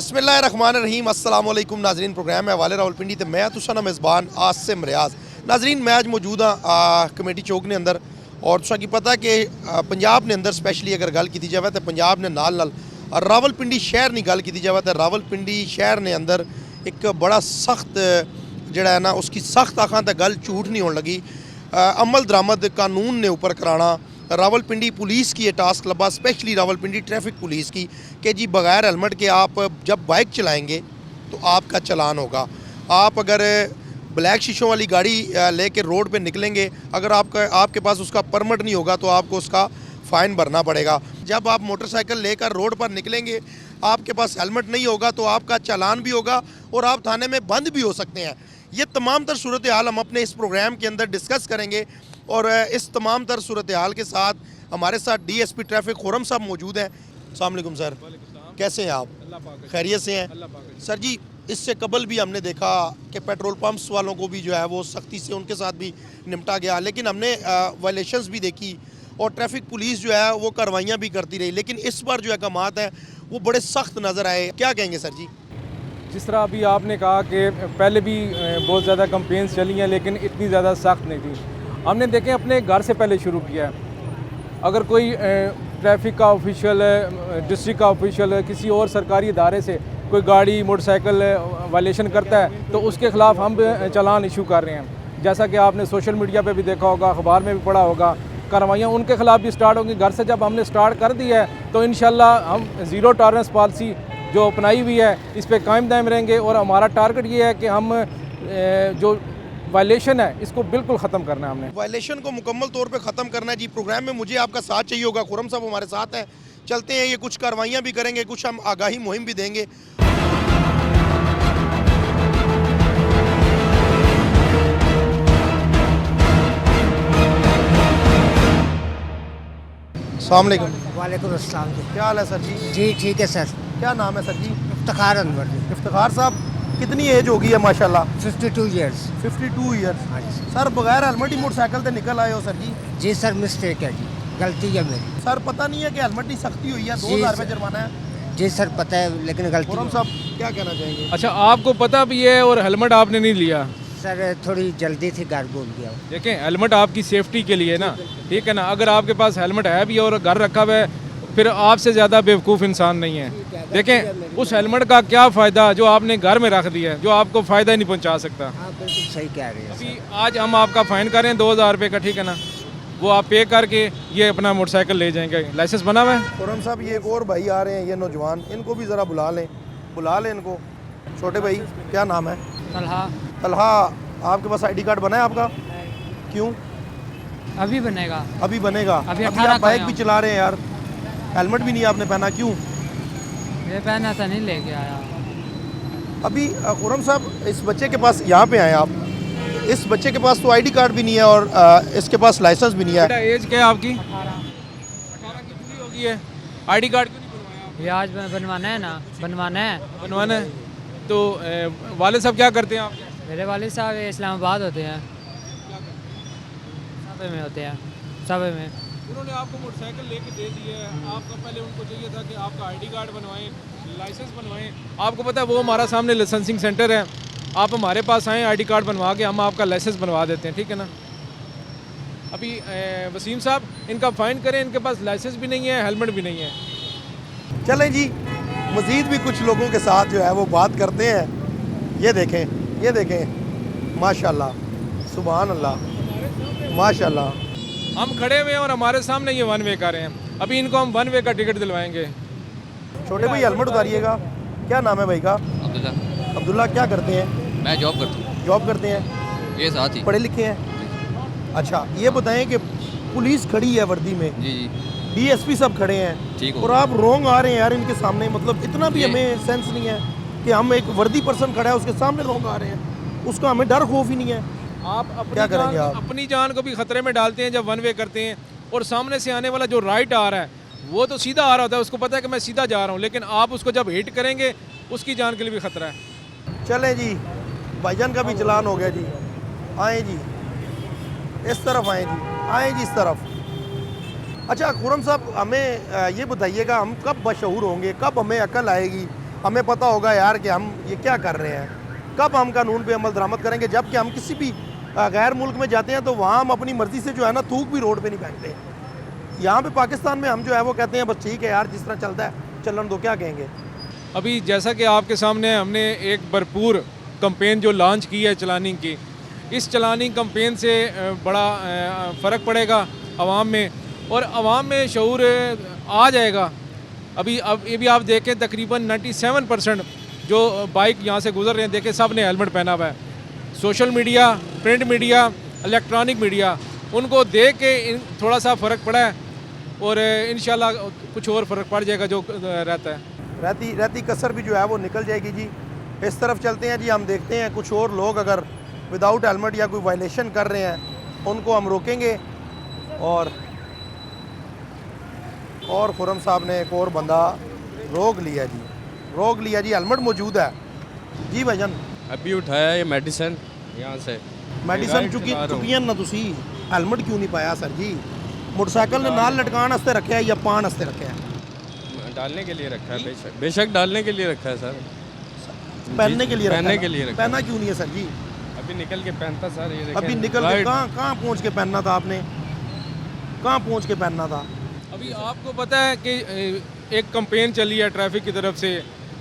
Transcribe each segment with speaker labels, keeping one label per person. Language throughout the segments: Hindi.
Speaker 1: बिस्मिल्लाहिर्रहमानिर्रहीम अस्सलाम वालेकुम नाजरीन। प्रोग्राम है वाले रावलपिंडी तो मैं तुसा मेज़बान आसिम रियाज। नाजरीन मैं आज मौजूद हाँ कमेटी चौक ने अंदर और तुसा की पता कि पंजाब ने अंदर स्पैशली अगर गल की जाए तो पंजाब ने नाल रावलपिंडी शहर की गल की जाए तो रावलपिंडी शहर ने अंदर एक बड़ा सख्त जड़ा है ना उसकी सख्त आखां तो गल झूठ नहीं होने लगी। अमल दरामद कानून ने ऊपर कराना रावलपिंडी पुलिस की ये टास्क लबा, स्पेशली रावलपिंडी ट्रैफिक पुलिस की कि जी बग़ैर हेलमेट के आप जब बाइक चलाएंगे तो आपका चलान होगा। आप अगर ब्लैक शीशों वाली गाड़ी लेके रोड पे निकलेंगे, अगर आपके पास उसका परमिट नहीं होगा तो आपको उसका फ़ाइन भरना पड़ेगा। जब आप मोटरसाइकिल लेकर रोड पर निकलेंगे, आपके पास हेलमेट नहीं होगा तो आपका चालान भी होगा और आप थाने में बंद भी हो सकते हैं। ये तमाम तर सूरत हाल हम अपने इस प्रोग्राम के अंदर डिस्कस करेंगे और इस तमाम तर सूरत हाल के साथ हमारे साथ डीएसपी ट्रैफिक खुरम साहब मौजूद हैं। अस्सलाम वालेकुम सर, कैसे हैं आप? खैरियत से हैं सर जी? इससे कबल भी हमने देखा कि पेट्रोल पंप्स वालों को भी जो है वो सख्ती से उनके साथ भी निपटा गया, लेकिन हमने वायलेशंस भी देखी और ट्रैफिक पुलिस जो है वो कार्रवाइयाँ भी करती रही, लेकिन इस बार जो अहकामात हैं वो बड़े सख्त नज़र आए। क्या कहेंगे सर जी?
Speaker 2: जिस तरह अभी आपने कहा कि पहले भी बहुत ज़्यादा कंप्लेंट्स चली हैं लेकिन इतनी ज़्यादा सख्त नहीं थी। हमने देखें अपने घर से पहले शुरू किया है। अगर कोई ट्रैफिक का ऑफिशियल डिस्ट्रिक्ट का ऑफिशियल किसी और सरकारी इदारे से कोई गाड़ी मोटरसाइकिल वायलेशन करता है तो उसके ख़िलाफ़ हम चालान इशू कर रहे हैं। जैसा कि आपने सोशल मीडिया पे भी देखा होगा, अखबार में भी पढ़ा होगा, कार्रवाइयाँ उनके ख़िलाफ़ भी स्टार्ट होंगी। घर से जब हमने स्टार्ट कर दी है तो इंशाल्लाह हम ज़ीरो टॉलरेंस पॉलिसी जो अपनाई हुई है इस पर कायम दायम रहेंगे और हमारा टारगेट ये है कि हम जो वायलेशन है इसको बिल्कुल ख़त्म करना है। हमने
Speaker 1: वायलेशन को मुकम्मल तौर पे ख़त्म करना है जी। प्रोग्राम में मुझे आपका साथ चाहिए होगा। खुरम साहब हमारे साथ हैं, चलते हैं, ये कुछ कार्रवाइयाँ भी करेंगे, कुछ हम आगाही मुहिम भी देंगे। अस्सलाम वालेकुम।
Speaker 3: वालेकुम अस्सलाम जी।
Speaker 1: क्या हाल है सर जी?
Speaker 3: जी ठीक है सर।
Speaker 1: क्या नाम है सर जी?
Speaker 3: इफ्तिखार अनवर जी।
Speaker 1: इफ्तिखार साहब, कितनी एज होगी है माशाल्लाह?
Speaker 3: 52 ईयर्स।
Speaker 1: 52 ईयर्स।
Speaker 3: हाँ जी
Speaker 1: सर बगैर हेलमेट ही मोटरसाइकिल से निकल आए हो सर जी?
Speaker 3: जी सर, मिस्टेक है जी, गलती है मेरी।
Speaker 1: सर पता नहीं है कि हेलमेट की सख्ती हुई है,
Speaker 3: जी
Speaker 1: 2000
Speaker 3: सर।
Speaker 1: रुपये जुर्माना है।
Speaker 3: जी सर पता है लेकिन गलती।
Speaker 1: खुरम साहब क्या कहना चाहेंगे?
Speaker 2: अच्छा, आपको पता भी है और हेलमेट आपने नहीं लिया?
Speaker 3: सर थोड़ी जल्दी थी, घर भूल गया।
Speaker 2: देखें, हेलमेट आपकी सेफ्टी के लिए ना, ठीक है ना। अगर आपके पास हेलमेट है भी और घर रखा हुआ है फिर आपसे ज़्यादा बेवकूफ़ इंसान नहीं है। देखें, उस हेलमेट का क्या फ़ायदा जो आपने घर में रख दिया है, जो आपको फ़ायदा ही नहीं पहुंचा सकता।
Speaker 3: हाँ बिल्कुल सही कह रहे हैं।
Speaker 2: अभी आज हम आपका फ़ाइन कर रहे हैं 2000 रुपये का, ठीक है ना। वो आप पे करके ये अपना मोटरसाइकिल ले जाएंगे। लाइसेंस बना हुआ है?
Speaker 1: खुरम साहब ये एक और भाई आ रहे हैं, ये नौजवान, इनको भी ज़रा बुला लें इनको। छोटे भाई क्या नाम है?
Speaker 4: तलहा।
Speaker 1: तलहा, आपके पास ID कार्ड बना है आपका? क्यों?
Speaker 4: अभी बनेगा।
Speaker 1: अभी बनेगा?
Speaker 4: अभी
Speaker 1: अभी
Speaker 4: 18
Speaker 1: आप बाइक
Speaker 4: का
Speaker 1: भी
Speaker 4: है।
Speaker 1: चला रहे हैं यार, हेलमेट भी नहीं आपने पहना, क्यों?
Speaker 4: ये पहना था, नहीं लेके आया।
Speaker 1: अभी खुरम साहब इस बच्चे के पास, यहाँ पे आए आप, इस बच्चे के पास तो ID कार्ड भी नहीं है और इसके पास लाइसेंस भी नहीं है।
Speaker 2: बेटा एज क्या है आपकी? 18 की पूरी हो गई है। ID कार्ड क्यों नहीं बनवाया?
Speaker 4: ये आज बनवाना है ना, बनवाना है।
Speaker 2: तो वाले साहब क्या करते हैं आपके?
Speaker 4: मेरे वालिद साहब ये इस्लामाबाद होते हैं, सबे में होते हैं, सबे में।
Speaker 2: उन्होंने आपको मोटरसाइकिल लेके दे दी है, आपका पहले उनको चाहिए था कि आपका ID कार्ड बनवाएं, लाइसेंस बनवाएं। आपको पता है वो हमारा सामने लाइसेंसिंग सेंटर है, आप हमारे पास आएँ, ID कार्ड बनवा के हम आपका लाइसेंस बनवा देते हैं, ठीक है ना। अभी वसीम साहब इनका फ़ाइन करें, इनके पास लाइसेंस भी नहीं है, हेलमेट भी नहीं है।
Speaker 1: चलें जी, मज़ीद भी कुछ लोगों के साथ जो है वो बात करते हैं। ये देखें माशाल्लाह, सुभान अल्लाह, माशाल्लाह।
Speaker 2: हम खड़े हुए हैं और हमारे सामने ये वन वे कर रहे हैं। अभी इनको हम वन वे का टिकट दिलवाएंगे।
Speaker 1: छोटे भाई हेलमेट उतारिएगा। क्या नाम है भाई का?
Speaker 5: अब्दुल्ला।
Speaker 1: अब्दुल्ला, क्या करते हैं?
Speaker 5: मैं जॉब करता हूँ।
Speaker 1: जॉब करते हैं?
Speaker 5: ये साथ ही।
Speaker 1: पढ़े लिखे हैं? अच्छा, ये बताएं कि पुलिस खड़ी है वर्दी में,
Speaker 5: जी जी
Speaker 1: DSP सब खड़े हैं
Speaker 5: ठीक हो।
Speaker 1: और आप रोंग आ रहे हैं यार इनके सामने, मतलब इतना भी
Speaker 5: ये-
Speaker 1: हमें सेंस नहीं है कि हम एक वर्दी पर्सन खड़ा है उसके सामने रोंग आ रहे हैं, उसका हमें डर खौफ ही नहीं है।
Speaker 2: आप
Speaker 1: क्या करेंगे आप?
Speaker 2: अपनी जान को भी खतरे में डालते हैं जब वन वे करते हैं। और सामने से आने वाला जो राइट आ रहा है वो तो सीधा आ रहा होता है, उसको पता है कि मैं सीधा जा रहा हूँ, लेकिन आप उसको जब हिट करेंगे उसकी जान के लिए भी खतरा है।
Speaker 1: चलें जी, भाईजान का भी चलान हो गया जी। आए जी, इस तरफ आए जी इस तरफ। अच्छा खुरम साहब, हमें ये बताइएगा हम कब मशहूर होंगे, कब हमें अकल आएगी हमें पता होगा यार कि हम ये क्या कर रहे हैं। कब हम कानून पे अमल दरामद करेंगे? जबकि हम किसी भी गैर मुल्क में जाते हैं तो वहाँ हम अपनी मर्ज़ी से जो है ना थूक भी रोड पे नहीं फेंकते। यहाँ पे पाकिस्तान में हम जो है वो कहते हैं बस ठीक है यार, जिस तरह चलता है चलन दो, क्या कहेंगे।
Speaker 2: अभी जैसा कि आपके सामने है, हमने एक भरपूर कंपेन जो लॉन्च की है चलानी की, इस चलानी कंपेन से बड़ा फ़र्क पड़ेगा आवाम में, और आवाम में शऊर आ जाएगा। अभी अब ये भी आप देखें तकरीबन 97% जो बाइक यहाँ से गुजर रहे हैं, देखें सब ने हेलमेट पहना हुआ है। Social media, print media, electronic media, उनको देख के थोड़ा सा फ़र्क पड़ा है, और इंशाल्लाह कुछ और फ़र्क पड़ जाएगा जो रहता है।
Speaker 1: रहती कसर भी जो है वो निकल जाएगी जी। इस तरफ चलते हैं जी, हम देखते हैं कुछ और लोग अगर विदाउट हेलमेट या कोई वायलेशन कर रहे हैं उनको हम रोकेंगे। और खुरम साहब ने एक और बंदा रोक लिया जी, हेलमेट मौजूद है जी भाईजान।
Speaker 5: अभी उठाया ये मेडिसिन यहाँ से।
Speaker 1: मेडिसिन चुकी ना तुसी, हेलमेट क्यों नहीं पाया सर जी? मोटरसाइकिल ने नाल लटकान वास्ते रखे है या पान वास्ते रखे है?
Speaker 5: डालने के लिए रखा है, बेशक डालने के लिए रखा है सर।
Speaker 1: पहनने के लिए रखा है
Speaker 5: पहनने
Speaker 1: ना?
Speaker 5: के लिए रखा
Speaker 1: पहना क्यों नहीं है सर जी?
Speaker 5: अभी निकल के पहनता सर, ये देखें।
Speaker 1: अभी निकल के कहाँ पहुँच के पहनना था आपने? कहाँ पहुँच के पहनना था?
Speaker 2: अभी आपको पता है कि एक कंपेन चली है ट्रैफिक की तरफ से,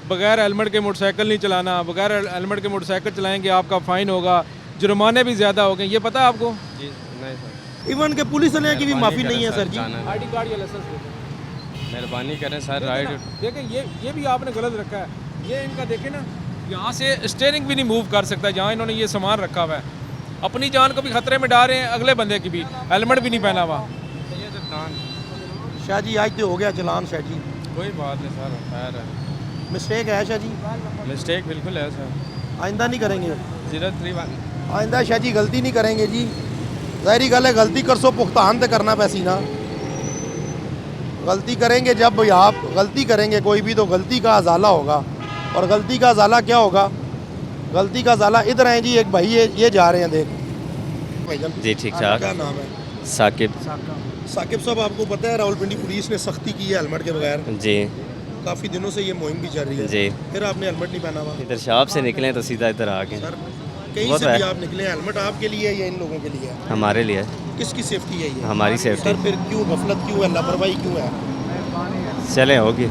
Speaker 2: बगैर हेलमेट के मोटरसाइकिल नहीं चलाना, बगैर हेलमेट के मोटरसाइकिल चलाएंगे आपका फ़ाइन होगा, जुर्माने भी ज़्यादा हो गए। ये पता है आपको?
Speaker 5: जी नहीं सर।
Speaker 1: इवन के पुलिस वाले की भी माफ़ी नहीं है सर जी।
Speaker 2: आईडी कार्ड या लाइसेंस देखें,
Speaker 5: मेहरबानी करें सर, राइट।
Speaker 2: देखें ये भी आपने गलत रखा है। ये इनका देखें ना, यहाँ से स्टीयरिंग भी नहीं मूव कर सकता जहाँ इन्होंने ये सामान रखा हुआ है। अपनी जान को भी खतरे में डाल रहे हैं, अगले बंदे की भी। हेलमेट भी नहीं पहना हुआ।
Speaker 1: शाह जी आज तो हो गया चलान शाह जी।
Speaker 5: कोई बात नहीं सर, खैर है।
Speaker 1: मिस्टेक है शाह जी,
Speaker 5: मिस्टेक बिल्कुल है सर।
Speaker 1: आइंदा नहीं करेंगे।
Speaker 5: 031
Speaker 1: आइंदा शाह जी गलती नहीं करेंगे जी। ज़ाहिरी गल है, गलती कर सो भुगतान तो करना पैसी ना। गलती करेंगे जब आप गलती करेंगे कोई भी तो गलती का अजाला होगा। और गलती का अजाला क्या होगा? गलती का अजाला इधर आए जी, एक भाई ये जा रहे हैं देख
Speaker 6: जी ठीक ठाक।
Speaker 1: क्या नाम है?
Speaker 6: साकिब।
Speaker 1: साकिब साहब, आपको पता है रावलपिंडी पुलिस ने सख्ती की है हेलमेट के बगैर।
Speaker 6: जी
Speaker 1: काफ़ी दिनों से ये मुहिम भी चल रही है।
Speaker 6: जी।
Speaker 1: फिर आपने हेलमेट नहीं पहना हुआ?
Speaker 6: इधर शॉप से निकले तो सीधा इधर आ गए।
Speaker 1: सर कहीं से भी आप निकले, हेलमेट आपके लिए है या इन लोगों के लिए है?
Speaker 6: हमारे लिए,
Speaker 1: किसकी सेफ्टी है ये?
Speaker 6: हमारी सेफ्टी।
Speaker 1: सर फिर क्यों गफलत क्यों है, लापरवाही क्यों है?
Speaker 6: चले होगी।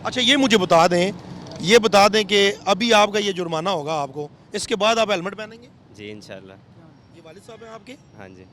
Speaker 1: अच्छा ये मुझे बता दें कि अभी आपका ये जुर्माना होगा आपको, इसके बाद आप हेलमेट पहनेंगे?
Speaker 6: जी इंशाल्लाह।
Speaker 1: ये वालिद साहब हैं आपके?
Speaker 6: हाँ जी।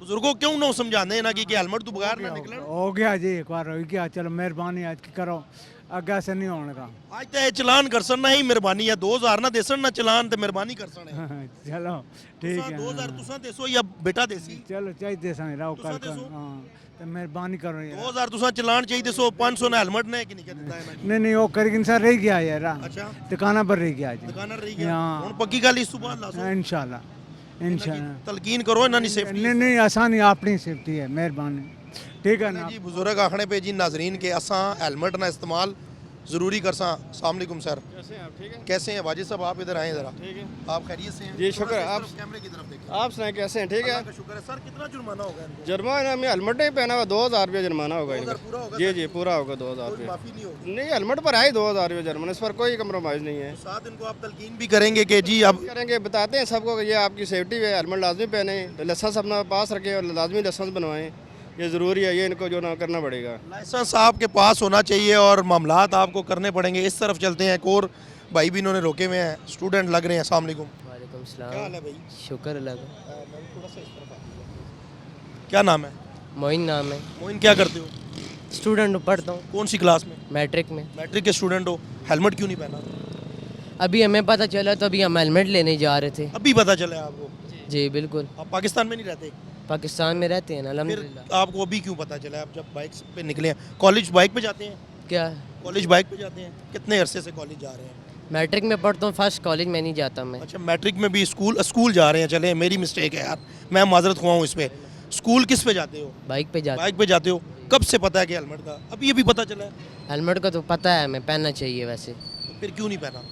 Speaker 1: बुजुर्गों क्यों ना समझाने ना कि हेलमेट तो बगैर ना निकले।
Speaker 7: हो गया जी, एक बार हो गया, चलो मेहरबानी आज की करो, अगे से नहीं होने का।
Speaker 1: आज तो ये चलान कर सन ही मेहरबानी है, 2000 ना देसन ना चलान ते मेहरबानी कर सन है।
Speaker 7: चलो ठीक है।
Speaker 1: 2000 तुसा देसो या बेटा देसी?
Speaker 7: चलो चाहिए देसा रहो
Speaker 1: तुसां
Speaker 7: कल
Speaker 1: देसो?
Speaker 7: हाँ तो मेहरबानी करो यार।
Speaker 1: 2000 तुसा चलान चाहिए देसो, 500 ना हेलमेट ने कि नहीं कहता है ना?
Speaker 7: नहीं वो करके सर रह गया यार।
Speaker 1: अच्छा
Speaker 7: दुकाना पर रह गया जी।
Speaker 1: दुकानदार रही गया।
Speaker 7: हाँ।
Speaker 1: हुन पक्की गल इस सुबह लासो
Speaker 7: इंशाल्लाह इंशाल्लाह।
Speaker 1: तलकीन करो इन्हां दी सेफ्टी।
Speaker 7: नहीं आसानी अपनी सेफ्टी है, मेहरबानी ठीक है ना।
Speaker 1: जी बुजुर्ग आखने पे जी नाजरीन के असा हेलमेट ना इस्तेमाल ज़रूरी कर सा। अस्सलाम वालेकुम सर,
Speaker 5: कैसे हैं आप? ठीक है,
Speaker 1: कैसे हैं वाजिद साहब? आप इधर आए ज़रा।
Speaker 5: ठीक है।
Speaker 1: आप खैरियत से हैं?
Speaker 5: जी,
Speaker 1: थोड़ा
Speaker 5: शुक्र
Speaker 1: सा
Speaker 5: है।
Speaker 1: इस
Speaker 5: आप-
Speaker 1: तरफ कैमरे की तरफ देखें।
Speaker 5: आप सुनाए कैसे हैं? ठीक है।
Speaker 1: अल्लाह का शुक्र है। सर कितना जुर्माना होगा इनको?
Speaker 5: जुर्माना में हेलमेट नहीं पहना हुआ 2000 रुपये जुर्माना होगा
Speaker 1: 2000
Speaker 5: इनका।
Speaker 1: पूरा होगा
Speaker 5: जी
Speaker 1: सर?
Speaker 5: जी पूरा होगा 2000
Speaker 1: कोई
Speaker 5: रुपये।
Speaker 1: माफ़ी नहीं होगी?
Speaker 5: नहीं हेलमेट पर है 2000 रुपये जुर्माना, इस पर कोई कम्प्रोमाइज़ नहीं है।
Speaker 1: साथ इनको आप तलकीन भी करेंगे कि जी अब
Speaker 5: करेंगे, बताते हैं सबको कि ये आपकी सेफ्टी है, हेलमेट लाजमी पहने, लाइसेंस अपना पास रखें और लाजमी लाइसेंस बनवाएं, ये ज़रूरी है, ये इनको जो ना करना पड़ेगा।
Speaker 1: लाइसेंस आपके पास होना चाहिए और मामलात आपको करने पड़ेंगे। इस तरफ चलते हैं, एक और भाई भी इन्होंने रोके हुए हैं, स्टूडेंट लग रहे हैं। अस्सलाम वालेकुम।
Speaker 8: वालेकुम
Speaker 1: क्या हाल
Speaker 8: सलाम।
Speaker 1: है भाई?
Speaker 8: शुक्र अल्लाह का।
Speaker 1: क्या नाम है?
Speaker 8: मोइन नाम है।
Speaker 1: मोइन, क्या करते हो?
Speaker 8: स्टूडेंट हूँ, पढ़ता हूँ
Speaker 1: कौन सी क्लास में?
Speaker 8: मैट्रिक में।
Speaker 1: मैट्रिक के स्टूडेंट हो, हेलमेट क्यों नहीं पहना?
Speaker 8: अभी हमें पता चला तो अभी हम हेलमेट लेने जा रहे थे।
Speaker 1: अभी पता चला है आपको?
Speaker 8: जी बिल्कुल।
Speaker 1: आप पाकिस्तान में नहीं रहते?
Speaker 8: पाकिस्तान में रहते हैं ना,
Speaker 1: फिर
Speaker 8: अल्हम्दुलिल्लाह।
Speaker 1: आपको अभी क्यों पता चला? आप जब बाइक पे निकले हैं, कॉलेज बाइक पे जाते हैं?
Speaker 8: क्या
Speaker 1: कॉलेज बाइक पे जाते हैं? कितने अरसे से कॉलेज जा रहे हैं?
Speaker 8: मैट्रिक में पढ़ता हूँ, फर्स्ट कॉलेज में नहीं जाता मैं।
Speaker 1: अच्छा मैट्रिक में भी स्कूल जा रहे हैं। चले, मेरी मिस्टेक है यार, मैं माजरत हुआ हूँ इस पे। स्कूल किस पे जाते हो?
Speaker 8: बाइक पे जाता।
Speaker 1: बाइक पे जाते हो। कब से पता है कि हेलमेट का? अभी पता चला है?
Speaker 8: हेलमेट का तो पता है हमें, पहनना चाहिए वैसे।
Speaker 1: फिर क्यों नहीं पहना?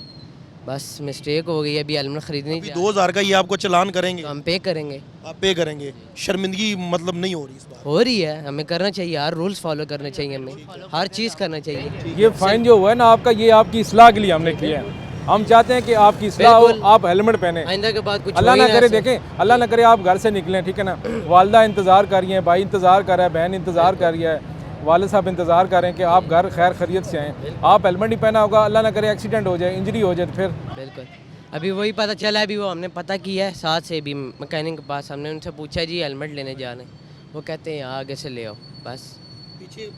Speaker 8: बस मिस्टेक हो गई है, अभी हेलमेट खरीदनी
Speaker 1: अभी
Speaker 8: चाहिए
Speaker 1: 2000 का ये आपको चलान करेंगे,
Speaker 8: तो हम पे करेंगे।
Speaker 1: आप पे करेंगे, शर्मिंदगी मतलब नहीं हो रही इस बार?
Speaker 8: हो रही है, हमें करना चाहिए, हर रूल्स फॉलो करने चाहिए, हमें हर चीज़ करना चाहिए।
Speaker 2: ये फाइन जो हुआ है ना आपका, ये आपकी इस्लाह के लिए हमने किया है। हम चाहते हैं कि आपकी इस्लाह हो,
Speaker 8: बिल्कुल।
Speaker 2: आप हेलमेट पहने।
Speaker 8: आइंदा के बाद कुछ
Speaker 2: अल्लाह
Speaker 8: हो
Speaker 2: ना
Speaker 8: ही
Speaker 2: करे,
Speaker 8: ऐसा।
Speaker 2: देखें अल्लाह ना करे आप घर से निकलें, ठीक है ना, वालदा इंतज़ार कर रही हैं, भाई इंतज़ार कर रहा है, बहन इंतज़ार कर रही है, वाले साहब इंतज़ार कर रहे हैं कि आप घर खैर खैरियत से आएँ। आप हेलमेट नहीं पहना होगा, अल्लाह ना करे एक्सीडेंट हो जाए, इंजरी हो जाए, तो फिर
Speaker 8: बिल्कुल। अभी वही पता चला है, अभी वो हमने पता किया है साथ से, भी मैकेनिक के पास हमने उनसे पूछा जी हेलमेट लेने जाना है, वो कहते हैं यहाँ आगे से ले आओ बस।
Speaker 1: पीछे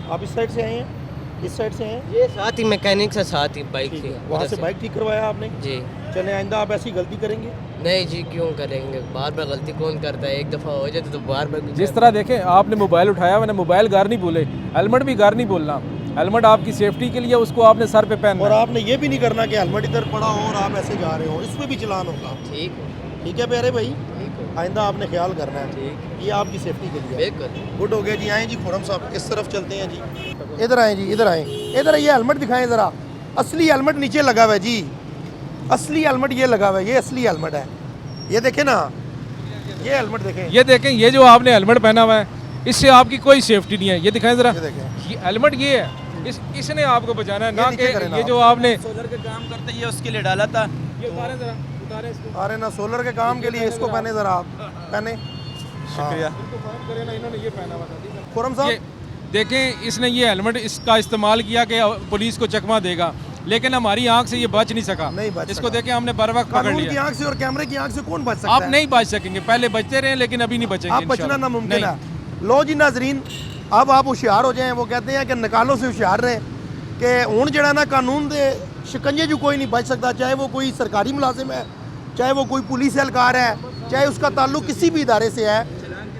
Speaker 1: आप इस साइड से आए हैं, इस साइड से हैं?
Speaker 8: ये साथ ही मैकेनिक से साथ ही बाइक
Speaker 1: ठीक
Speaker 8: थी
Speaker 1: है, वहाँ से बाइक ठीक करवाया आपने?
Speaker 8: जी।
Speaker 1: चले आइंदा आप ऐसी गलती करेंगे?
Speaker 8: नहीं जी, क्यों करेंगे, बार बार गलती कौन करता है, एक दफ़ा हो जाए तो बार बार
Speaker 2: जिस तरह देखें आपने मोबाइल उठाया, मैंने मोबाइल घर नहीं भूले, हेलमेट भी घर नहीं भूलना। हेलमेट आपकी सेफ्टी के लिए, उसको आपने सर पे पहनना
Speaker 1: और
Speaker 2: है।
Speaker 1: आपने ये भी नहीं करना कि हेलमेट इधर पड़ा हो और आप ऐसे जा रहे हो, इसमें भी चलान होगा।
Speaker 8: ठीक
Speaker 1: ठीक है प्यारे भाई,
Speaker 8: ठीक हो
Speaker 1: आइंदा आपने ख्याल करना है,
Speaker 8: ठीक
Speaker 1: ये आपकी सेफ्टी के लिए।
Speaker 8: बिल्कुल।
Speaker 1: गुड हो गया जी। आए जी खुरम साहब, इस तरफ चलते हैं जी, इधर आए जी, इधर आए, इधर ये हेलमेट दिखाएं ज़रा। असली हेलमेट नीचे लगा हुआ है जी, असली हेलमेट ये लगा हुआ है, ये असली हेलमेट है, ये देखें ना, ये हेलमेट देखें,
Speaker 2: ये देखें, ये जो आपने हेलमेट पहना हुआ है, इससे आपकी कोई सेफ्टी नहीं है। ये दिखाएं ज़रा,
Speaker 1: ये देखें।
Speaker 2: ये हेलमेट ये है, इसने आपको बचाना है, ना
Speaker 1: नीचे करें
Speaker 2: कि
Speaker 1: ना
Speaker 2: ये
Speaker 1: आप।
Speaker 2: जो आपने
Speaker 9: सोलर का काम करते हैं, ये उसके लिए डाला था।
Speaker 2: ये उतारें ज़रा, उतारें इसको।
Speaker 1: अरे ना सोलर के काम के लिए इसको पहने ज़रा, आप पहने।
Speaker 9: शुक्रिया।
Speaker 2: इनको फाइन करें ना, इन्होंने ये पहना हुआ था, ठीक है।
Speaker 1: खुरम
Speaker 2: ये
Speaker 1: साहब
Speaker 2: देखें, इसने ये हेलमेट इसका इस्तेमाल किया कि पुलिस को चकमा देगा, लेकिन हमारी आंख से ये बच नहीं सका।
Speaker 1: नहीं बच
Speaker 2: इसको
Speaker 1: सका।
Speaker 2: देखें, हमने बर वक्त पकड़
Speaker 1: कानून की
Speaker 2: लिया।
Speaker 1: आंख से और कैमरे की आंख से कौन बच सकता
Speaker 2: आप
Speaker 1: है?
Speaker 2: नहीं बच सकेंगे, पहले बचते रहे लेकिन अभी नहीं बचेंगे।
Speaker 1: आप बचना
Speaker 2: इंशाल्लाह।
Speaker 1: नामुमकिन
Speaker 2: नहीं।
Speaker 1: है। लो जी नाजरीन, अब आप होशियार हो जाएं। वो कहते हैं कि निकालों से होशियार रहें कि हूँ जड़ा ना कानून दे शिकंजे जो कोई नहीं बच सकता, चाहे वो कोई सरकारी मुलाजिम है, चाहे वो कोई पुलिस एहलकार है, चाहे उसका ताल्लुक किसी भी इदारे से है,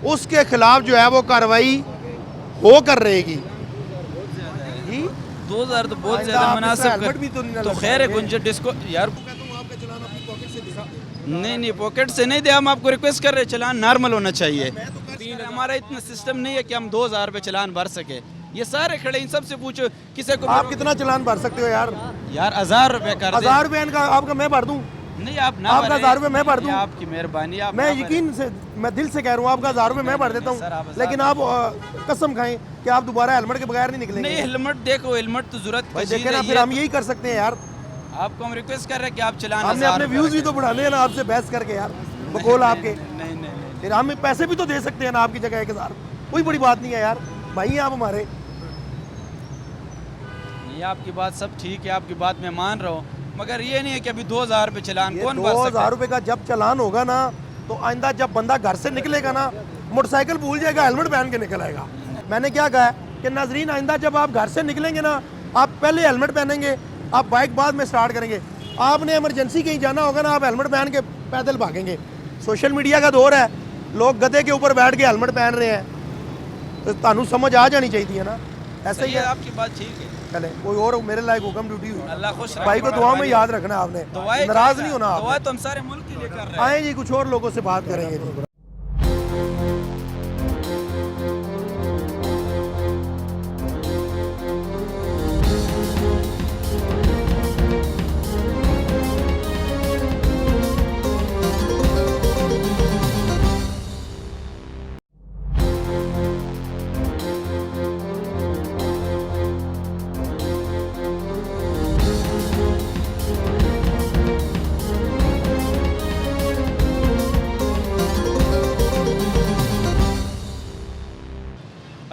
Speaker 1: उसके खिलाफ जो है वो कार्रवाई हो कर रहेगी जी।
Speaker 9: 2000 तो बहुत
Speaker 1: आइंदा
Speaker 9: ज्यादा
Speaker 1: आप इसका
Speaker 9: मुनासिब
Speaker 1: हेलमेट भी तो नहीं
Speaker 9: तो
Speaker 1: लगा
Speaker 9: खैर है
Speaker 1: पाएंगे।
Speaker 9: गुंजन डिस्को यार। नहीं पॉकेट से नहीं दे, हम आपको रिक्वेस्ट कर रहे हैं, चलान नॉर्मल होना चाहिए। हमारा इतना सिस्टम नहीं है कि हम 2000 पे चलान भर सके। ये सारे खड़े, इन सबसे पूछो किसी को।
Speaker 1: आप कितना चलान भर सकते हो यार?
Speaker 9: यार 1000 रुपए कर दे।
Speaker 1: 1000 रुपये इनका आपका मैं भर दूं?
Speaker 9: नहीं आप ना
Speaker 1: आपका
Speaker 9: भरें।
Speaker 1: 1000 रुपये मैं भर दूं?
Speaker 9: ये आपकी मेहरबानी, आप
Speaker 1: मैं
Speaker 9: ना भरें।
Speaker 1: यकीन से, मैं दिल से कह रहा हूँ, आपका 1000 रुपये मैं भर देता
Speaker 9: सर, आप
Speaker 1: हूँ,
Speaker 9: 1000
Speaker 1: लेकिन आप कसम खाएं कि आप दोबारा हेलमेट के बगैर नहीं निकलेंगे।
Speaker 9: नहीं हेलमेट देखो, हेलमेट तो जरूरत
Speaker 1: भाई
Speaker 9: की चीज़
Speaker 1: देखे ना,
Speaker 9: है,
Speaker 1: फिर
Speaker 9: ये
Speaker 1: हम यही कर सकते हैं यार।
Speaker 9: आपको हम रिक्वेस्ट कर रहे हैं कि आप चलान
Speaker 1: हमने
Speaker 9: 1000
Speaker 1: अपने
Speaker 9: रुपए
Speaker 1: व्यूज भी
Speaker 9: रखें।
Speaker 1: तो बढ़ाने हैं ना आपसे बहस करके यार, बकौल आपके।
Speaker 9: नहीं नहीं
Speaker 1: फिर हम पैसे भी तो दे सकते हैं ना आपकी जगह 1000, कोई बड़ी बात नहीं है यार, भाई हैं आप हमारे।
Speaker 9: ये आपकी बात सब ठीक है, आपकी बात मैं मान रहा हूँ, मगर ये नहीं है कि अभी 2000 पे चलान
Speaker 1: ये
Speaker 9: कौन भर सकता
Speaker 1: 2000 रुपये का जब चलान होगा ना, तो आइंदा जब बंदा घर से निकलेगा ना, मोटरसाइकिल भूल जाएगा, हेलमेट पहन के निकल आएगा। मैंने क्या कहा है कि नाजरीन, आइंदा जब आप घर से निकलेंगे ना, आप पहले हेलमेट पहनेंगे, आप बाइक बाद में स्टार्ट करेंगे। आपने इमरजेंसी कहीं जाना होगा ना, आप हेलमेट पहन के पैदल भागेंगे। सोशल मीडिया का दौर है, लोग गधे के ऊपर बैठ के हेलमेट पहन रहे हैं, तो तानू समझ आ जानी चाहिए ना, ऐसा ही
Speaker 9: है।
Speaker 1: है।
Speaker 9: आपकी बात ठीक है।
Speaker 1: चले कोई और मेरे लायक हुक्म ड्यूटी हुई,
Speaker 9: अल्लाह खुश रखे।
Speaker 1: भाई को दुआ में याद रखना आपने,
Speaker 9: दुआएं
Speaker 1: नाराज
Speaker 9: करेगा।
Speaker 1: नहीं होना
Speaker 9: दुआ
Speaker 1: आप।
Speaker 9: तो हम सारे मुल्क के लिए कर रहे हैं।
Speaker 1: आए जी, कुछ और लोगों से बात करेंगे जी।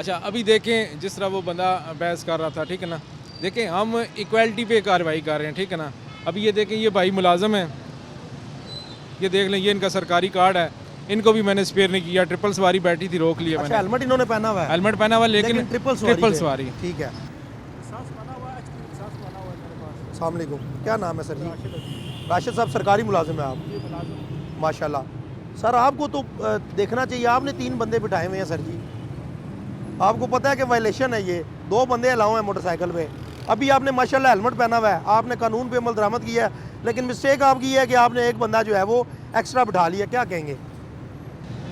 Speaker 2: अच्छा अभी देखें, जिस तरह वो बंदा बहस कर रहा था, ठीक है ना, देखें हम इक्वालिटी पे कार्रवाई कर रहे हैं, ठीक है ना। अभी ये देखें, ये भाई मुलाजम है, ये देख लें, ये इनका सरकारी कार्ड है, इनको भी मैंने स्पेयर नहीं किया, ट्रिपल सवारी बैठी थी, रोक लिया
Speaker 1: अच्छा,
Speaker 2: मैंने।
Speaker 1: हेलमेट इन्होंने पहना हुआ है,
Speaker 2: हेलमेट पहना हुआ लेकिन
Speaker 1: ट्रिपल
Speaker 2: सवारी
Speaker 1: सवारी। ठीक है। अस्सलाम वालेकुम, क्या नाम है सर जी? राशिद साहब, सरकारी मुलाजिम है आप? माशाल्लाह सर, आपको तो देखना चाहिए, आपने 3 बंदे बिठाए हुए हैं सर जी, आपको पता है कि वायलेशन है, ये 2 बंदे अलाउ हैं मोटरसाइकिल पे। अभी आपने माशाल्लाह हेलमेट पहना हुआ है, आपने कानून पे अमल दरामद किया है, लेकिन मिस्टेक आपकी है कि आपने एक बंदा जो है वो एक्स्ट्रा बिठा लिया। क्या कहेंगे?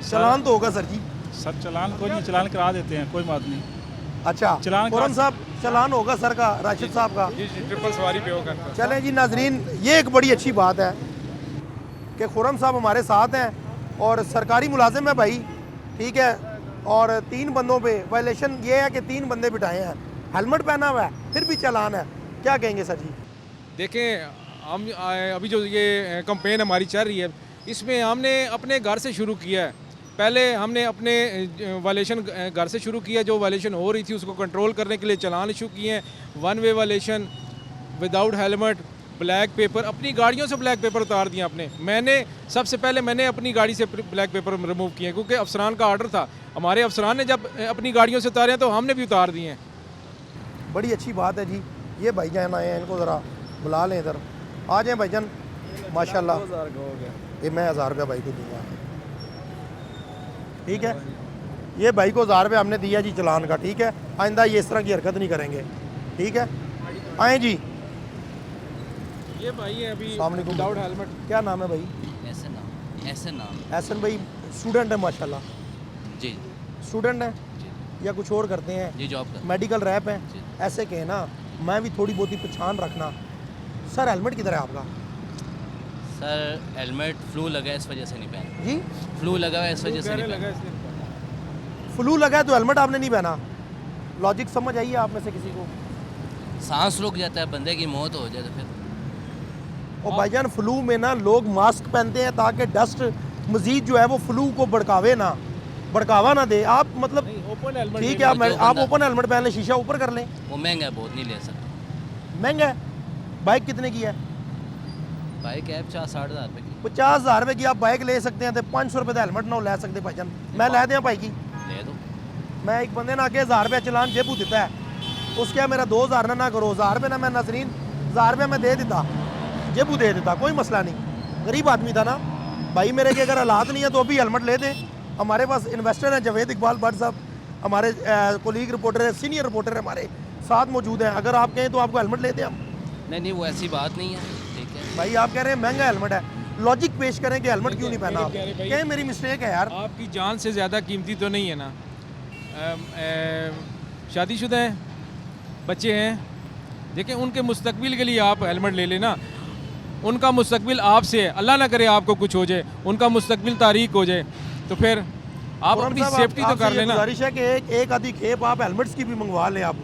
Speaker 1: चलान तो होगा सर जी?
Speaker 10: सर चलान कोई नहीं, चलान करा देते हैं, कोई बात नहीं।
Speaker 1: अच्छा
Speaker 2: चलान
Speaker 1: खुरम साहब चलान होगा सर का, राशिद साहब का।
Speaker 2: जी ट्रिपल सवारी पे होगा।
Speaker 1: चलें जी नाजरीन, ये एक बड़ी अच्छी बात है कि खुरम साहब हमारे साथ हैं और सरकारी मुलाजिम है भाई, ठीक है। और 3 बंदों पे वायलेशन ये है कि 3 बंदे बिठाए हैं, हेलमेट पहना हुआ है, फिर भी चालान है। क्या कहेंगे सर जी?
Speaker 2: देखें हम अभी जो ये कंपेन हमारी चल रही है, इसमें हमने अपने घर से शुरू किया है। पहले हमने अपने वायलेशन घर से शुरू किया, जो वायलेशन हो रही थी उसको कंट्रोल करने के लिए चलान इशू किए हैं। 1 way violation, without helmet, black paper, अपनी गाड़ियों से ब्लैक पेपर उतार दिए आपने। मैंने सबसे पहले मैंने अपनी गाड़ी से ब्लैक पेपर रिमूव किए, क्योंकि अफसरान का आर्डर था। हमारे अफसरान ने जब अपनी गाड़ियों से उतारे हैं तो हमने भी उतार दिए हैं।
Speaker 1: बड़ी अच्छी बात है जी। ये भाईजान आए हैं, इनको ज़रा बुला लें इधर। आ जाएँ भाईजान, माशाल्लाह। ये मैं 1000 रुपया भाई को दूँगा, ठीक है। ये भाई को 1000 रुपया हमने दिया जी चलान का, ठीक है। आइंदा ये इस तरह की हरकत नहीं करेंगे, ठीक है। आए जी।
Speaker 2: ये भाई है अभी
Speaker 1: अस्सलाम वालेकुम।
Speaker 2: Without helmet.
Speaker 1: क्या नाम है भाई? एहसन भाई स्टूडेंट है माशाल्लाह।
Speaker 10: जी
Speaker 1: स्टूडेंट है या कुछ और करते हैं?
Speaker 10: जी जॉब कर।
Speaker 1: मेडिकल रैप है, ऐसे कहे ना, मैं भी थोड़ी बहुत ही पहचान रखना। सर हेलमेट किधर है आपका?
Speaker 10: सर हेलमेट फ्लू लगा है इस वजह से नहीं पहना।
Speaker 1: जी
Speaker 10: फ्लू लगा हुआ है इस वजह से नहीं पहना।
Speaker 1: फ्लू लगा है तो हेलमेट आपने नहीं पहना? लॉजिक समझ आई है आप में से किसी को?
Speaker 10: सांस रुक जाता है, बंदे की मौत हो जाए तो फिर।
Speaker 1: और भाईजान फ्लू में ना लोग मास्क पहनते हैं ताकि डस्ट मजीद जो है वो फ्लू को भड़कावा ना दे। आप मतलब
Speaker 2: ओपन हेलमेट
Speaker 1: ठीक है, आप ओपन हेलमेट पहन लें, शीशा ऊपर कर लें।
Speaker 10: वो महंगा है बहुत, नहीं ले सकते।
Speaker 1: महंगा है? बाइक कितने की है?
Speaker 10: बाइक है 50-60 हज़ार रुपये की।
Speaker 1: 50,000 रुपये की आप बाइक ले सकते हैं तो 500 रुपये का हेलमेट ना ले सकते भाईजान। मैं लै दें भाई की?
Speaker 10: ले दो।
Speaker 1: मैं एक बंदे ना आके 1000 रुपया चलान जेबू देता है, उसके मेरा 2000 ना करो, 1000 रुपये ना मैं नजरीन 1000 रुपया मैं दे देता, जेबू दे देता, कोई मसला नहीं। गरीब आदमी था ना भाई मेरे के, अगर हालात नहीं है तो अभी हेलमेट ले दें। हमारे पास इन्वेस्टर हैं जावेद इकबाल भट्ट साहब, हमारे कोलीग रिपोर्टर है, सीनियर रिपोर्टर है, हमारे साथ मौजूद हैं। अगर आप कहें तो आपको हेलमेट ले दें हम।
Speaker 10: नहीं वो ऐसी बात नहीं है, ठीक है
Speaker 1: भाई आप कह रहे हैं महंगा हेलमेट है, लॉजिक पेश करें कि हेलमेट क्यों नहीं पहना आप? कहें मेरी मिस्टेक है यार।
Speaker 2: आपकी जान से ज़्यादा कीमती तो नहीं है ना? शादीशुदा हैं, बच्चे हैं, देखें उनके मुस्तकबिल के लिए आप हेलमेट ले लेना। उनका मुस्तकबिल आपसे है, अल्लाह ना करे आपको कुछ हो जाए, उनका मुस्तकबिल तारीक हो जाए, तो फिर आप
Speaker 1: खुरम
Speaker 2: अपनी
Speaker 1: साहब,
Speaker 2: सेफ्टी तो
Speaker 1: आपसे
Speaker 2: कर
Speaker 1: ये
Speaker 2: लेना।
Speaker 1: गुजारिश है कि एक आधी खेप आप हेलमेट्स की भी मंगवा लें आप,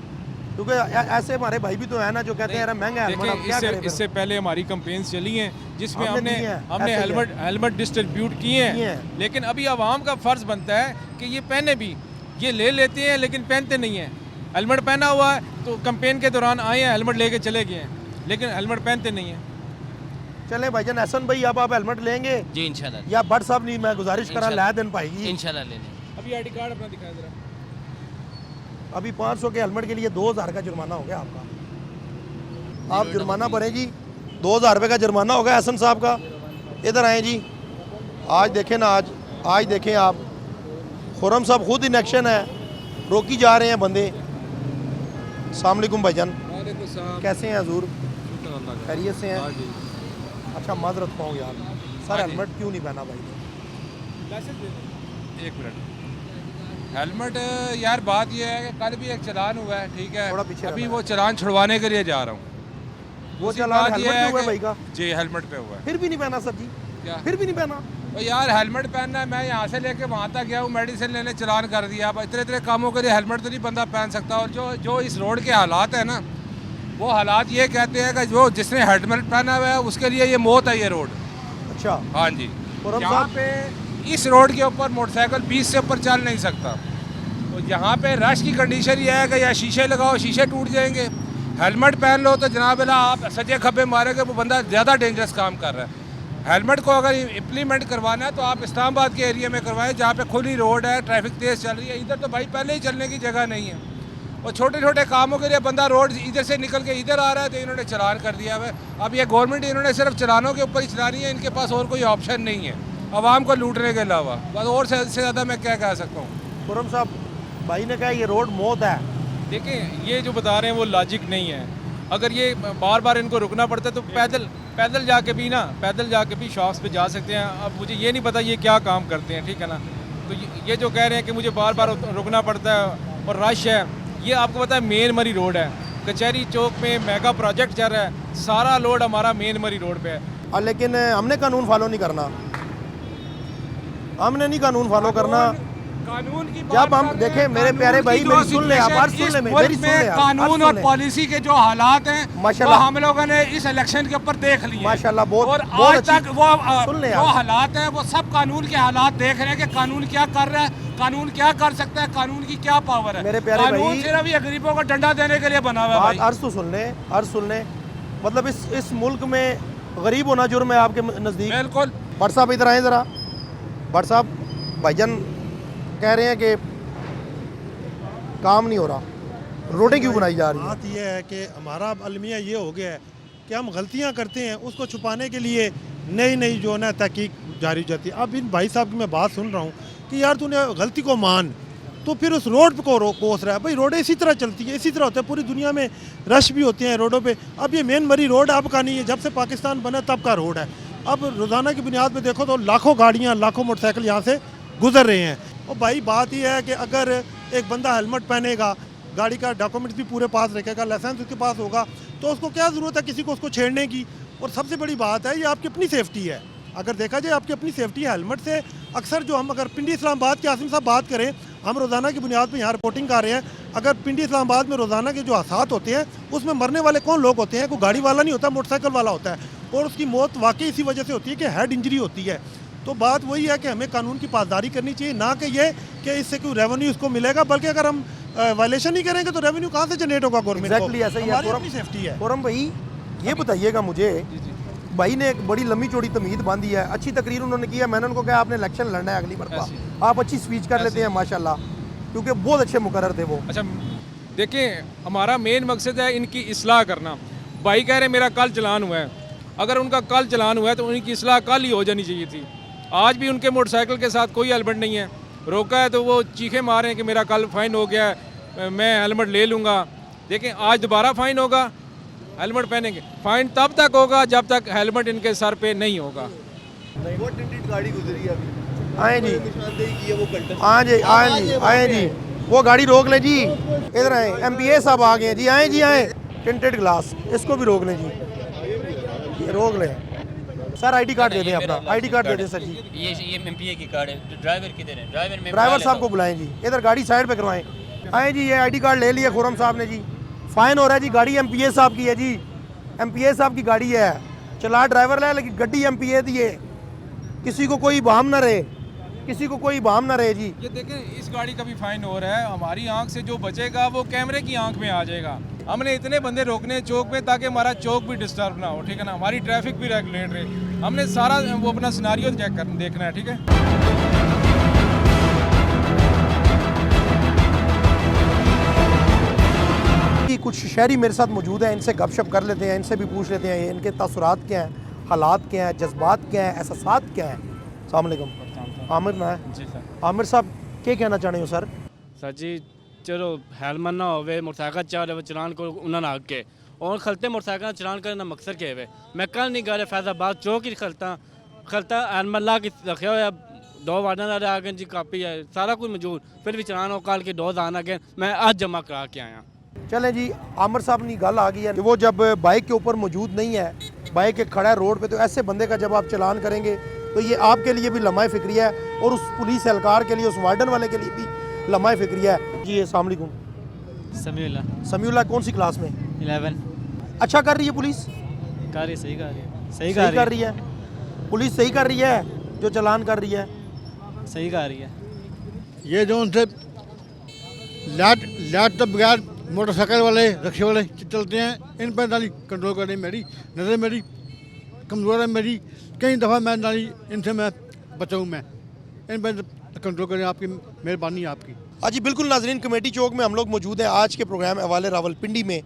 Speaker 1: क्योंकि ऐसे हमारे भाई भी तो है ना जो कहते हैं यार महंगा हेलमेट, अब क्या
Speaker 2: देखिए
Speaker 1: करें फिर?
Speaker 2: इससे पहले हमारी कंपेन्स चली हैं जिसमें
Speaker 1: आपने
Speaker 2: हमने
Speaker 1: दी हैं,
Speaker 2: हमने
Speaker 1: ऐसे ही है।
Speaker 2: हेलमेट डिस्ट्रीब्यूट किए हैं, लेकिन अभी आवाम का फ़र्ज़ बनता है कि ये पहने भी, ये ले लेते हैं लेकिन पहनते नहीं हैं। हेलमेट पहना हुआ है तो कंपेन के दौरान आए हैं, हेलमेट लेके चले गए हैं, लेकिन हेलमेट पहनते नहीं हैं।
Speaker 1: चले भाईजान एहसन भाई, अब आप हेलमेट लेंगे
Speaker 10: जी इंशाल्लाह।
Speaker 1: या भट्ट साहब नहीं, मैं गुजारिश करा ला दिन भाई की।
Speaker 10: इंशाल्लाह ले लें।
Speaker 2: अभी आईडी कार्ड अपना दिखाएं जरा।
Speaker 1: अभी 500 के हेलमेट के लिए 2000 का जुर्माना हो गया आपका। आप जुर्माना भरें जी, 2000 रुपये का जुर्माना होगा एहसन साहब का। इधर आए जी, आज देखें ना, आज देखें आप, खुरम साहब खुद इन एक्शन है, रोकी जा रहे हैं बंदे। अस्सलाम वालेकुम भाईजान, कैसे हैं हजूर? खैरियत से हैं? अच्छा माजरत पाऊँ यार, सर हेलमेट क्यों नहीं पहना भाई?
Speaker 11: एक मिनट, हेलमेट यार बात ये है कि कल भी एक चलान हुआ है, ठीक है,
Speaker 1: थोड़ा पीछे
Speaker 11: अभी
Speaker 1: रहना
Speaker 11: वो चलान छुड़वाने के लिए जा रहा हूँ।
Speaker 1: वो
Speaker 11: दूसरी
Speaker 1: चलान
Speaker 11: बात ये
Speaker 1: हेलमेट
Speaker 11: है
Speaker 1: पे हुआ है
Speaker 11: कि-
Speaker 1: भाई का?
Speaker 11: जी हेलमेट पे हुआ है।
Speaker 1: फिर भी नहीं पहना सर जी?
Speaker 11: क्या
Speaker 1: फिर भी नहीं पहना?
Speaker 11: तो यार हेलमेट पहनना है, मैं यहाँ से लेके वहाँ तक गया हूँ, मेडिसिन लेने चलान कर दिया। अब इतने कामों के लिए हेलमेट तो नहीं बंदा पहन सकता। और जो इस रोड के हालात है ना, वो हालात ये कहते हैं कि जो जिसने हेलमेट पहना हुआ है उसके लिए ये मौत है ये रोड।
Speaker 1: अच्छा
Speaker 11: हाँ जी,
Speaker 1: खुरम
Speaker 11: यहाँ
Speaker 1: साहब,
Speaker 11: पे इस रोड के ऊपर मोटरसाइकिल 20 से ऊपर चल नहीं सकता। तो यहाँ पे रश की कंडीशन ये है कि या शीशे लगाओ, शीशे टूट जाएंगे। हेलमेट पहन लो तो जनाब अल्लाह आप सजे खब्बे मारेंगे, वो बंदा ज़्यादा डेंजरस काम कर रहा है। हेलमेट को अगर इम्प्लीमेंट करवाना है तो आप इस्लामाबाद के एरिया में करवाएं जहाँ पे खुली रोड है, ट्रैफिक तेज़ चल रही है। इधर तो भाई पहले ही चलने की जगह नहीं है, और छोटे छोटे कामों के लिए बंदा रोड इधर से निकल के इधर आ रहा है तो इन्होंने चलान कर दिया है। अब ये गवर्नमेंट इन्होंने सिर्फ चलानों के ऊपर ही चलानी है, इनके पास और कोई ऑप्शन नहीं है आवाम को लूटने के अलावा। बस और से ज़्यादा मैं क्या कह सकता हूँ।
Speaker 1: खुरम साहब भाई ने कहा ये रोड मौत है।
Speaker 2: देखें ये जो बता रहे हैं वो लॉजिक नहीं है। अगर ये बार बार इनको रुकना पड़ता है तो पैदल जाके भी शॉप्स पे जा सकते हैं। अब मुझे ये नहीं पता ये क्या काम करते हैं, ठीक है ना। तो ये जो कह रहे हैं कि मुझे बार बार रुकना पड़ता है और रश है, ये आपको पता है मेन मरी रोड है, कचहरी चौक में मेगा प्रोजेक्ट चल रहा है, सारा लोड हमारा मेन मरी रोड पे है।
Speaker 1: लेकिन हमने कानून फॉलो नहीं करना, हमने नहीं कानून फॉलो करना।
Speaker 11: कानून की
Speaker 1: जब हम देखें मेरे प्यारे भाई, मेरी सुन ले, आप बात सुन ले, मेरी सुन ले,
Speaker 11: कानून और पॉलिसी के जो हालात हैं वो
Speaker 1: माशाल्लाह
Speaker 11: हम लोगों ने इस इलेक्शन के ऊपर देख लिए
Speaker 1: माशाल्लाह बहुत
Speaker 11: और
Speaker 1: बहुत
Speaker 11: आज तक वो
Speaker 1: सुन ले
Speaker 11: जो
Speaker 1: आप।
Speaker 11: हालात हैं वो सब कानून के हालात देख रहे हैं कि कानून क्या कर रहा है, कानून क्या कर सकता है, कानून की क्या पावर है।
Speaker 1: मेरे प्यारे
Speaker 11: कानून
Speaker 1: भाई,
Speaker 11: सिर्फ ये गरीबों को डंडा देने के लिए बना हुआ है
Speaker 1: बात
Speaker 11: भाई।
Speaker 1: अर्ज तो सुन ले, अर्ज सुन ले। मतलब इस मुल्क में गरीब होना जुर्म है आपके नज़दीक?
Speaker 11: बिल्कुल।
Speaker 1: भट्ट साहब इधर आए ज़रा। भट्ट साहब, भाईजान कह रहे हैं कि काम नहीं हो रहा, रोडें क्यों बनाई जा रही हैं?
Speaker 12: बात यह है कि हमारा अलमिया ये हो गया है कि हम गलतियां करते हैं, उसको छुपाने के लिए नई नई जो है ना तहकीक जारी हो जाती है। अब इन भाई साहब की मैं बात सुन रहा हूँ कि यार तूने गलती को मान, तो फिर उस रोड को कोस रहा है। भाई रोडें इसी तरह चलती है, इसी तरह होता है, पूरी दुनिया में रश भी होते हैं रोडों पे। अब ये मेन मरी रोड अब का नहीं है, जब से पाकिस्तान बना तब का रोड है। अब रोज़ाना की बुनियाद पे देखो तो लाखों गाड़ियाँ, लाखों मोटरसाइकिल यहाँ से गुजर रहे हैं। और भाई बात यह है कि अगर एक बंदा हेलमेट पहनेगा, गाड़ी का डॉक्यूमेंट्स भी पूरे पास रखेगा, लाइसेंस उसके पास होगा, तो उसको क्या ज़रूरत है किसी को उसको छेड़ने की। और सबसे बड़ी बात है, ये आपकी अपनी सेफ्टी है। अगर देखा जाए आपकी अपनी सेफ्टी है। हेलमेट से अक्सर जो हम अगर पिंडी इस्लामाबाद के आसिम साहब बात करें, हम रोज़ाना की बुनियाद पर यहाँ रिपोर्टिंग कर रहे हैं, अगर पिंडी इस्लामाबाद में रोज़ाना के जो हादसात होते हैं उसमें मरने वाले कौन लोग होते हैं? कोई गाड़ी वाला नहीं होता, मोटरसाइकिल वाला होता है। और उसकी मौत वाकई इसी वजह से होती है कि हेड इंजरी होती है। तो बात वही है कि हमें कानून की पासदारी करनी चाहिए, ना कि ये कि इससे कोई रेवेन्यू इसको मिलेगा, बल्कि अगर हम वायलेशन नहीं करेंगे तो रेवेन्यू कहाँ से जनरेट होगा गवर्नमेंट को?
Speaker 1: एग्जैक्टली ऐसा ही है।
Speaker 12: हमारी अपनी सेफ्टी है।
Speaker 1: फोरम भाई ये बताइएगा मुझे, भाई ने एक बड़ी लंबी चौड़ी तमीद बांधी है, अच्छी तकरीर उन्होंने की है। मैंने उनको कहा आपने इलेक्शन लड़ना है अगली मरतबा, आप अच्छी स्पीच कर लेते हैं माशाल्लाह, क्योंकि बहुत अच्छे मुकर्रर थे वो।
Speaker 2: अच्छा देखें, हमारा मेन मकसद है इनकी इस्लाह करना। भाई कह रहे मेरा कल चलान हुआ है, अगर उनका कल चलान हुआ है तो उनकी इस्लाह कल ही हो जानी चाहिए थी। आज भी उनके मोटरसाइकिल के साथ कोई हेलमेट नहीं है, रोका है तो वो चीखे मारे हैं कि मेरा कल फ़ाइन हो गया है, मैं हेलमेट ले लूँगा। देखें आज दोबारा फ़ाइन होगा, हेलमेट पहनेंगे, फ़ाइन तब तक होगा जब तक हेलमेट इनके सर पे नहीं होगा।
Speaker 1: वो टिंटेड गाड़ी गुजरी है अभी, आए जी, हाँ जी, आए जी, आए जी, वो गाड़ी रोक लें जी, इधर आए, MPA साहब आ गए जी, आए जी, आए, टिंटेड ग्लास, इसको भी रोक लें जी, ये रोक लें सर। ID कार्ड दे दें अपना, ID कार्ड दे दें सर जी।
Speaker 10: ये MPA की कार्ड है, ड्राइवर किधर है?
Speaker 1: ड्राइवर साहब को बुलाएं जी, इधर गाड़ी साइड पे करवाएं। आए जी, ये ID कार्ड ले लिया खुरम साहब ने जी, फ़ाइन हो रहा है जी, गाड़ी MPA साहब की है जी, MPA साहब की गाड़ी है, चला ड्राइवर है लेकिन गड्डी MPA दी है, किसी को कोई बहाम ना रहे, किसी को कोई बहाम ना रहे जी।
Speaker 2: ये देखें इस गाड़ी का भी फ़ाइन हो रहा है, हमारी आंख से जो बचेगा वो कैमरे की आंख में आ जाएगा। हमने इतने बंदे रोकने चौक में ताकि हमारा चौक भी डिस्टर्ब ना हो, ठीक है ना, हमारी ट्रैफिक भी रेगुलेट रहे। हमने सारा वो अपना सिनारियो चेक कर देखना है, ठीक है।
Speaker 1: कि कुछ शहरी मेरे साथ मौजूद हैं, इनसे गपशप कर लेते हैं, इनसे भी पूछ लेते हैं इनके तासुरात क्या हैं, हालात क्या हैं, जज्बात क्या हैं, एहसासात क्या हैं। अस्सलाम वालेकुम। आमिर ना है
Speaker 6: जी सर।
Speaker 1: आमिर साहब क्या कहना चाहते हो सर?
Speaker 6: सर जी चलो हेलमेट ना होवे, मोटरसाइकिल चल रहे चलान को उन्होंने आग के और खलते मोटरसाइकिल चलान करना मकसद के वे। मैं कल नहीं गा रहा फैजाबाद चौक ही खलता हेलमेट ला के रखे हुए, 2 वार्डन आ गए जी, कापी है सारा कुछ मौजूद, फिर भी चलान हो कल के 2 आना गए, मैं आज जमा करा के आया।
Speaker 1: चलें जी, आमिर साहब की गल आ गई है कि वो जब बाइक के ऊपर मौजूद नहीं है, बाइक एक खड़ा है रोड पे, तो ऐसे बंदे का जब आप चलान करेंगे तो ये आपके लिए भी लम्हा फ़िक्री है और उस पुलिस एहलकार के लिए, उस वार्डन वाले के लिए भी लम्हा फ़िक्री है जी। अस्सलाम वालेकुम।
Speaker 4: समीउल्लाह।
Speaker 1: समीउल्लाह कौन सी क्लास में?
Speaker 4: 11।
Speaker 1: अच्छा कर रही है पुलिस?
Speaker 4: कर रही, सही कर रही है,
Speaker 1: सही कर रही है पुलिस, सही कर रही है जो चलान कर रही है,
Speaker 4: सही कर रही है।
Speaker 12: ये जो उनसे लाट तो बगैर मोटरसाइकिल वाले रिक्शे वाले चलते हैं, इन पर नाली कंट्रोल करनी मेरी नज़र, मेरी कमज़ोर है मेरी, कई दफ़ा मैं नाली इनसे मैं बचाऊँ, मैं इन पर कंट्रोल करें, आपकी मेहरबानी है आपकी।
Speaker 1: हाँ जी बिल्कुल नाजरीन, कमेटी चौक में हम लोग मौजूद हैं। आज के प्रोग्राम हवाले रावलपिंडी में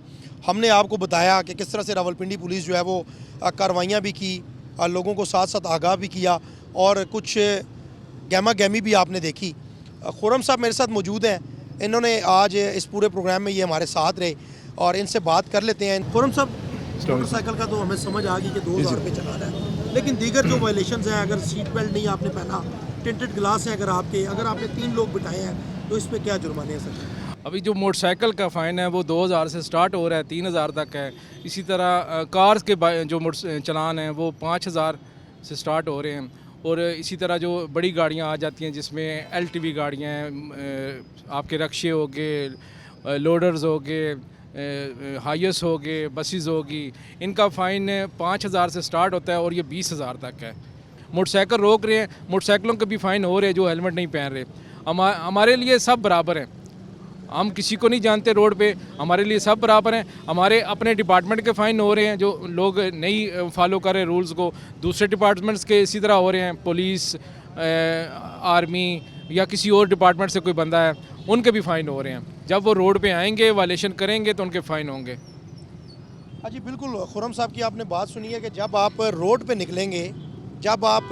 Speaker 1: हमने आपको बताया कि किस तरह से रावलपिंडी पुलिस जो है वो कार्रवाइयाँ भी की, लोगों को साथ साथ आगाह भी किया और कुछ गहमा गहमी भी आपने देखी। खुरम साहब मेरे साथ मौजूद हैं, इन्होंने आज इस पूरे प्रोग्राम में ये हमारे साथ रहे और इनसे बात कर लेते हैं। खुरम साहब, मोटरसाइकिल का तो हमें समझ आ गई कि 2000 रुपये चला रहा है, लेकिन दीगर जो वायलेशंस हैं, अगर सीट बेल्ट नहीं आपने पहना, टिंटेड ग्लास है अगर आपके, अगर आपने 3 लोग बिठाए हैं, तो इस पर क्या जुर्माने हैं सर?
Speaker 2: अभी जो मोटरसाइकिल का फ़ाइन है वो 2000 से स्टार्ट हो रहा है, 3000 तक है। इसी तरह कार्स के जो चलान हैं वो 5000 से स्टार्ट हो रहे हैं। और इसी तरह जो बड़ी गाड़ियां आ जाती हैं जिसमें LTV गाड़ियां हैं, आपके रक्शे हो गए, लोडर्स हो गए, हाइस हो गए, बसेस होगी, इनका फ़ाइन 5000 से स्टार्ट होता है और ये 20000 तक है। मोटरसाइकिल रोक रहे हैं, मोटरसाइकिलों के भी फ़ाइन हो रहे हैं जो हेलमेट नहीं पहन रहे। हमारे लिए सब बराबर हैं, हम किसी को नहीं जानते रोड पे, हमारे लिए सब बराबर हैं। हमारे अपने डिपार्टमेंट के फ़ाइन हो रहे हैं जो लोग नहीं फॉलो कर रहे रूल्स को, दूसरे डिपार्टमेंट्स के इसी तरह हो रहे हैं, पुलिस, आर्मी या किसी और डिपार्टमेंट से कोई बंदा है उनके भी फ़ाइन हो रहे हैं। जब वो रोड पे आएंगे, वायलेशन करेंगे तो उनके फ़ाइन होंगे।
Speaker 1: हाँ जी बिल्कुल, खुरम साहब की आपने बात सुनी है कि जब आप रोड पे निकलेंगे, जब आप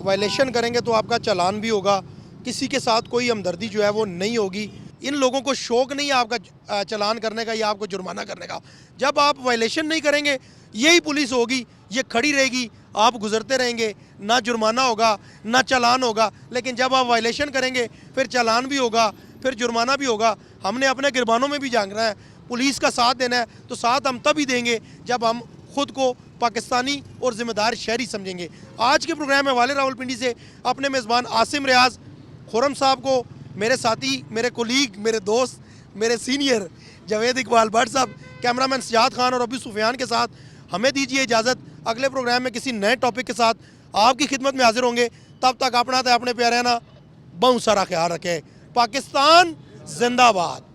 Speaker 1: वायलेशन करेंगे तो आपका चालान भी होगा, किसी के साथ कोई हमदर्दी जो है वो नहीं होगी। इन लोगों को शौक नहीं है आपका चालान करने का या आपको जुर्माना करने का। जब आप वायलेशन नहीं करेंगे, यही पुलिस होगी, ये खड़ी रहेगी, आप गुजरते रहेंगे, ना जुर्माना होगा ना चालान होगा। लेकिन जब आप वायलेशन करेंगे फिर चालान भी होगा, फिर जुर्माना भी होगा। हमने अपने गिरबानों में भी झांकना है, पुलिस का साथ देना है, तो साथ हम तभी देंगे जब हम खुद को पाकिस्तानी और ज़िम्मेदार शहरी समझेंगे। आज के प्रोग्राम में वाले रावलपिंडी से अपने मेज़बान आसिम रियाज, खुरम साहब को, मेरे साथी, मेरे कोलीग, मेरे दोस्त, मेरे सीनियर जावेद इकबाल भट्ट साहब, कैमरामैन सजाद खान और अबू सुफियान के साथ हमें दीजिए इजाज़त। अगले प्रोग्राम में किसी नए टॉपिक के साथ आपकी खिदमत में हाजिर होंगे। तब तक अपना अपने प्यारे ना बहुत सारा ख्याल रखें। पाकिस्तान जिंदाबाद।